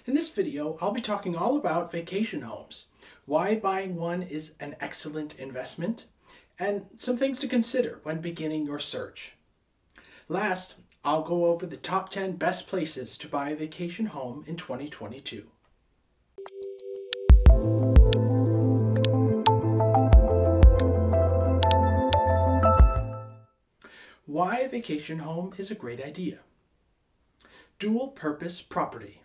In this video, I'll be talking all about vacation homes, why buying one is an excellent investment, and some things to consider when beginning your search. Last, I'll go over the top 10 best places to buy a vacation home in 2022. Why a vacation home is a great idea. Dual purpose property.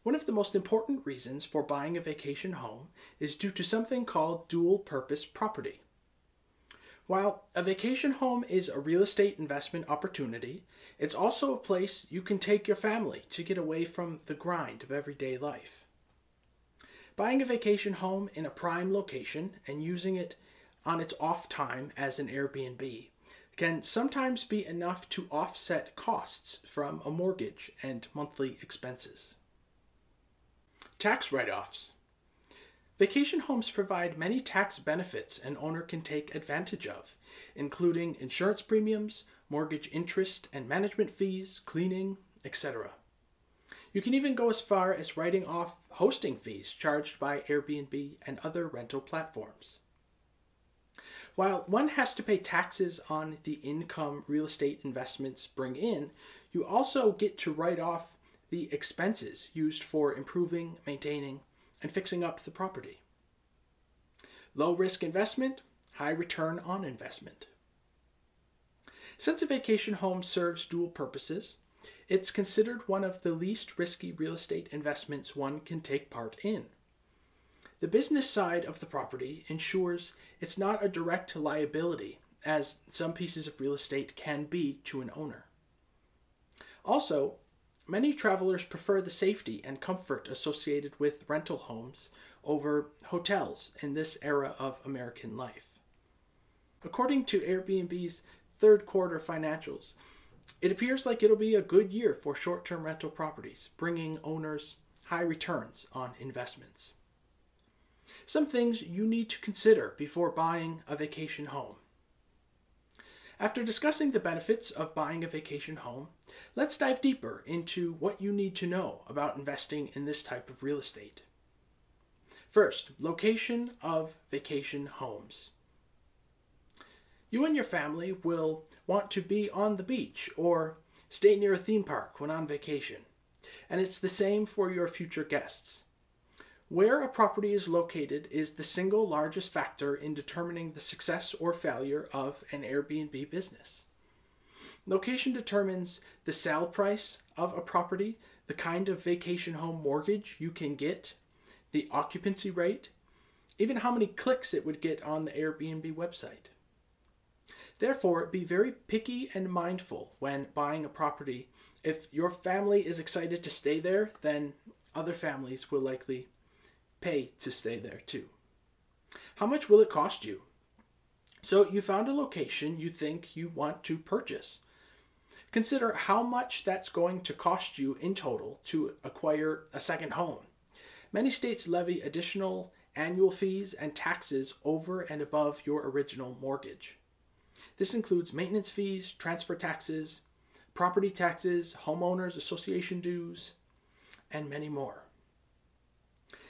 One of the most important reasons for buying a vacation home is due to something called dual purpose property. While a vacation home is a real estate investment opportunity, it's also a place you can take your family to get away from the grind of everyday life. Buying a vacation home in a prime location and using it on its off time as an Airbnb can sometimes be enough to offset costs from a mortgage and monthly expenses. Tax write-offs. Vacation homes provide many tax benefits an owner can take advantage of, including insurance premiums, mortgage interest and management fees, cleaning, etc. You can even go as far as writing off hosting fees charged by Airbnb and other rental platforms. While one has to pay taxes on the income real estate investments bring in, you also get to write off the expenses used for improving, maintaining, and fixing up the property. Low risk investment, high return on investment. Since a vacation home serves dual purposes, it's considered one of the least risky real estate investments one can take part in. The business side of the property ensures it's not a direct liability, as some pieces of real estate can be to an owner. Also, many travelers prefer the safety and comfort associated with rental homes over hotels in this era of American life. According to Airbnb's third quarter financials, it appears like it'll be a good year for short-term rental properties, bringing owners high returns on investments. Some things you need to consider before buying a vacation home. After discussing the benefits of buying a vacation home, let's dive deeper into what you need to know about investing in this type of real estate. First, location of vacation homes. You and your family will want to be on the beach or stay near a theme park when on vacation, and it's the same for your future guests. Where a property is located is the single largest factor in determining the success or failure of an Airbnb business. Location determines the sale price of a property, the kind of vacation home mortgage you can get, the occupancy rate, even how many clicks it would get on the Airbnb website. Therefore, be very picky and mindful when buying a property. If your family is excited to stay there, then other families will likely pay to stay there too. How much will it cost you? So you found a location you think you want to purchase. Consider how much that's going to cost you in total to acquire a second home. Many states levy additional annual fees and taxes over and above your original mortgage. This includes maintenance fees, transfer taxes, property taxes, homeowners association dues, and many more.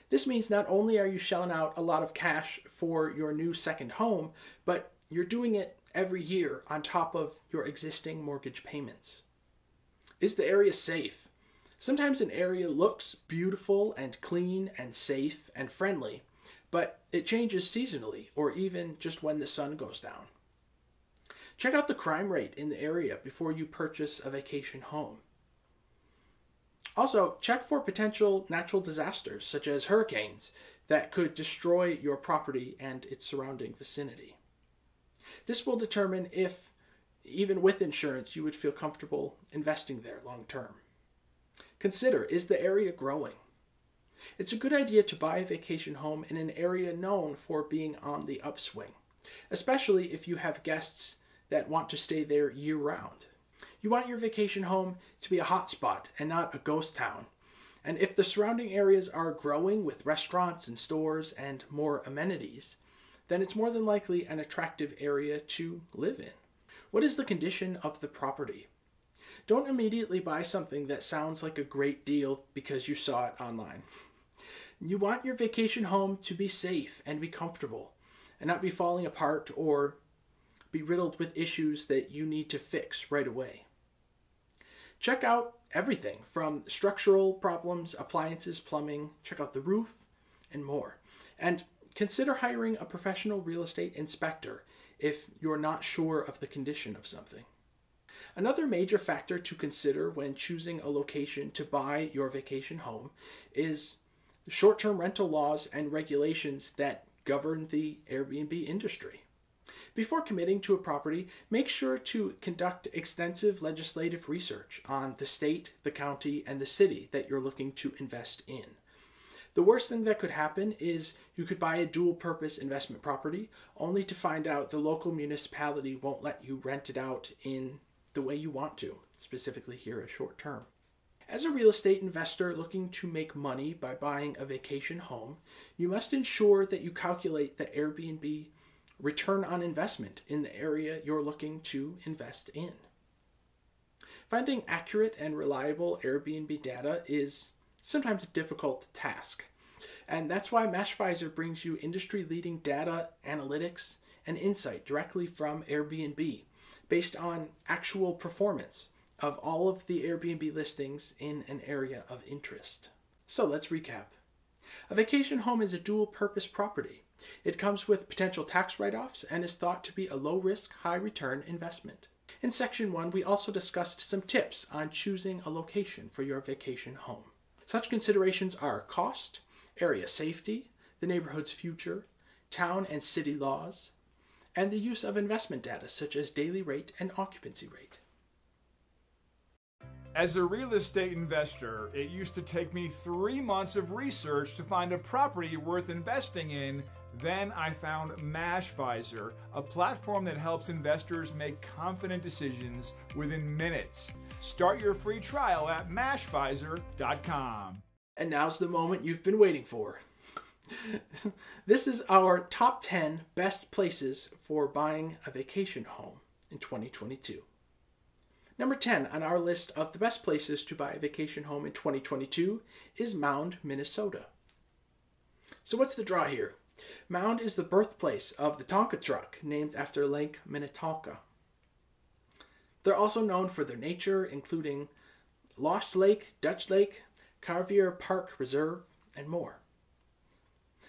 This means not only are you shelling out a lot of cash for your new second home, but you're doing it every year on top of your existing mortgage payments. Is the area safe? Sometimes an area looks beautiful and clean and safe and friendly, but it changes seasonally or even just when the sun goes down. Check out the crime rate in the area before you purchase a vacation home. Also, check for potential natural disasters, such as hurricanes, that could destroy your property and its surrounding vicinity. This will determine if, even with insurance, you would feel comfortable investing there long term. Consider, is the area growing? It's a good idea to buy a vacation home in an area known for being on the upswing, especially if you have guests that want to stay there year-round. You want your vacation home to be a hotspot and not a ghost town. And if the surrounding areas are growing with restaurants and stores and more amenities, then it's more than likely an attractive area to live in. What is the condition of the property? Don't immediately buy something that sounds like a great deal because you saw it online. You want your vacation home to be safe and be comfortable and not be falling apart or be riddled with issues that you need to fix right away. Check out everything from structural problems, appliances, plumbing, check out the roof, and more. And consider hiring a professional real estate inspector if you're not sure of the condition of something. Another major factor to consider when choosing a location to buy your vacation home is short-term rental laws and regulations that govern the Airbnb industry. Before committing to a property, make sure to conduct extensive legislative research on the state, the county, and the city that you're looking to invest in. The worst thing that could happen is you could buy a dual-purpose investment property only to find out the local municipality won't let you rent it out in the way you want to, specifically here as short term. As a real estate investor looking to make money by buying a vacation home, you must ensure that you calculate the Airbnb return on investment in the area you're looking to invest in. Finding accurate and reliable Airbnb data is sometimes a difficult task, and that's why Mashvisor brings you industry-leading data, analytics, and insight directly from Airbnb based on actual performance of all of the Airbnb listings in an area of interest. So let's recap. A vacation home is a dual-purpose property. It comes with potential tax write-offs and is thought to be a low-risk, high-return investment. In Section 1, we also discussed some tips on choosing a location for your vacation home. Such considerations are cost, area safety, the neighborhood's future, town and city laws, and the use of investment data such as daily rate and occupancy rate. As a real estate investor, it used to take me 3 months of research to find a property worth investing in. Then I found Mashvisor, a platform that helps investors make confident decisions within minutes. Start your free trial at mashvisor.com. And now's the moment you've been waiting for. This is our top 10 best places for buying a vacation home in 2022. Number 10 on our list of the best places to buy a vacation home in 2022 is Mound, Minnesota. So what's the draw here? Mound is the birthplace of the Tonka truck, named after Lake Minnetonka. They're also known for their nature, including Lost Lake, Dutch Lake, Carvier Park Reserve, and more.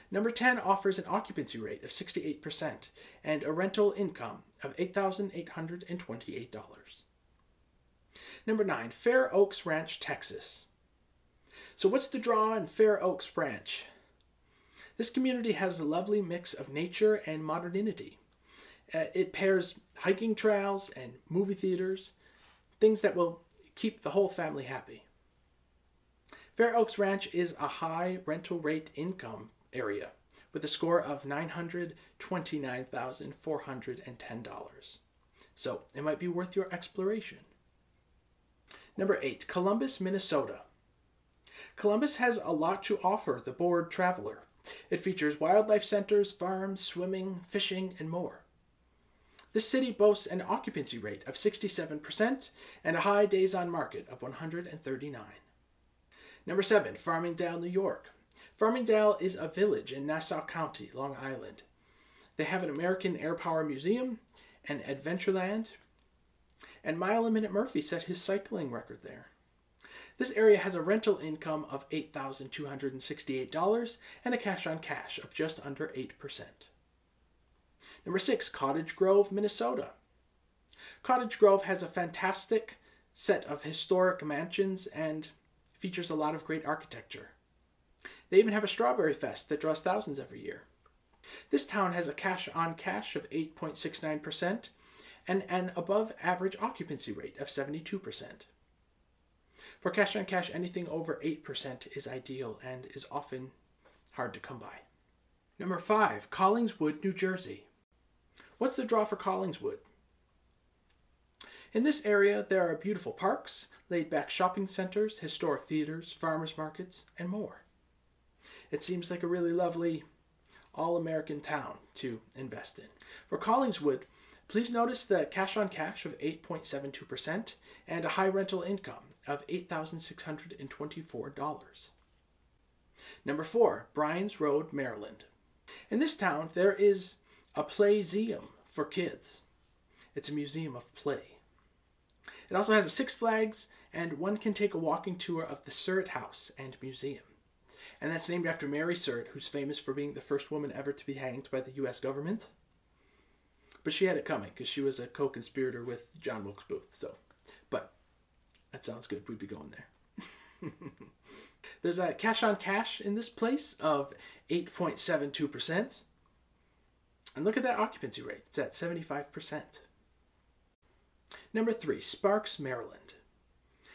Number 10 offers an occupancy rate of 68% and a rental income of $8,828. Number 9, Fair Oaks Ranch, Texas. So what's the draw in Fair Oaks Ranch? This community has a lovely mix of nature and modernity. It pairs hiking trails and movie theaters, things that will keep the whole family happy. Fair Oaks Ranch is a high rental rate income area with a score of $929,410. So it might be worth your exploration. Number 8, Columbus, Minnesota. Columbus has a lot to offer the bored traveler. It features wildlife centers, farms, swimming, fishing, and more. This city boasts an occupancy rate of 67% and a high days on market of 139. Number 7, Farmingdale, New York. Farmingdale is a village in Nassau County, Long Island. They have an American Air Power Museum, an Adventureland, and Mile a Minute Murphy set his cycling record there. This area has a rental income of $8,268 and a cash-on-cash of just under 8%. Number 6, Cottage Grove, Minnesota. Cottage Grove has a fantastic set of historic mansions and features a lot of great architecture. They even have a strawberry fest that draws thousands every year. This town has a cash-on-cash of 8.69% and an above-average occupancy rate of 72%. For cash-on-cash, anything over 8% is ideal and is often hard to come by. Number 5, Collingswood, New Jersey. What's the draw for Collingswood? In this area, there are beautiful parks, laid-back shopping centers, historic theaters, farmers markets, and more. It seems like a really lovely all-American town to invest in. For Collingswood, Please notice the cash on cash of 8.72% and a high rental income of $8,624. Number 4, Bryan's Road, Maryland. In this town, there is a Playseum for kids. It's a museum of play. It also has a Six Flags, and one can take a walking tour of the Surratt House and Museum. And that's named after Mary Surratt, who's famous for being the first woman ever to be hanged by the U.S. government. But she had it coming, because she was a co-conspirator with John Wilkes Booth. But that sounds good. We'd be going there. There's a cash on cash in this place of 8.72%. And look at that occupancy rate. It's at 75%. Number 3, Sparks, Maryland.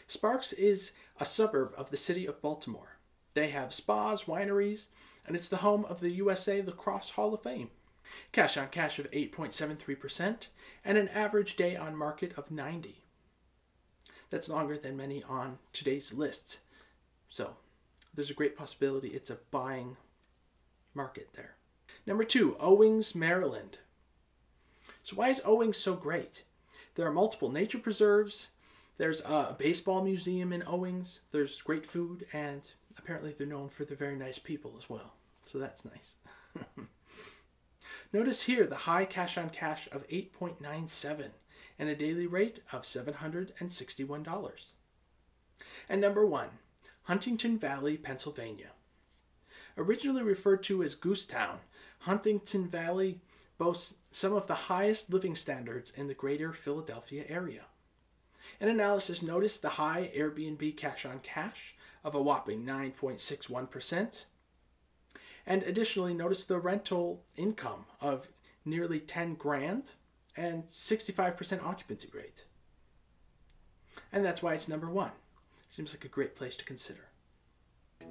Sparks is a suburb of the city of Baltimore. They have spas, wineries, and it's the home of the USA Lacrosse Hall of Fame. Cash on cash of 8.73% and an average day on market of 90. That's longer than many on today's lists. So there's a great possibility it's a buying market there. Number 2, Owings, Maryland. So why is Owings so great? There are multiple nature preserves. There's a baseball museum in Owings. There's great food, and apparently they're known for their very nice people as well. So that's nice. Notice here the high cash on cash of 8.97 and a daily rate of $761. And number 1, Huntington Valley, Pennsylvania. Originally referred to as Goosetown, Huntington Valley boasts some of the highest living standards in the greater Philadelphia area. An analysis noticed the high Airbnb cash on cash of a whopping 9.61%, and additionally noticed the rental income of nearly 10 grand and 65% occupancy rate. And that's why it's number 1. Seems like a great place to consider.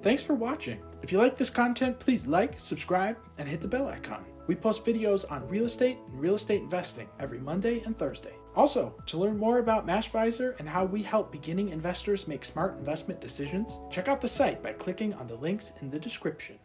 Thanks for watching. If you like this content, please like, subscribe, and hit the bell icon. We post videos on real estate and real estate investing every Monday and Thursday. Also, to learn more about Mashvisor and how we help beginning investors make smart investment decisions, check out the site by clicking on the links in the description.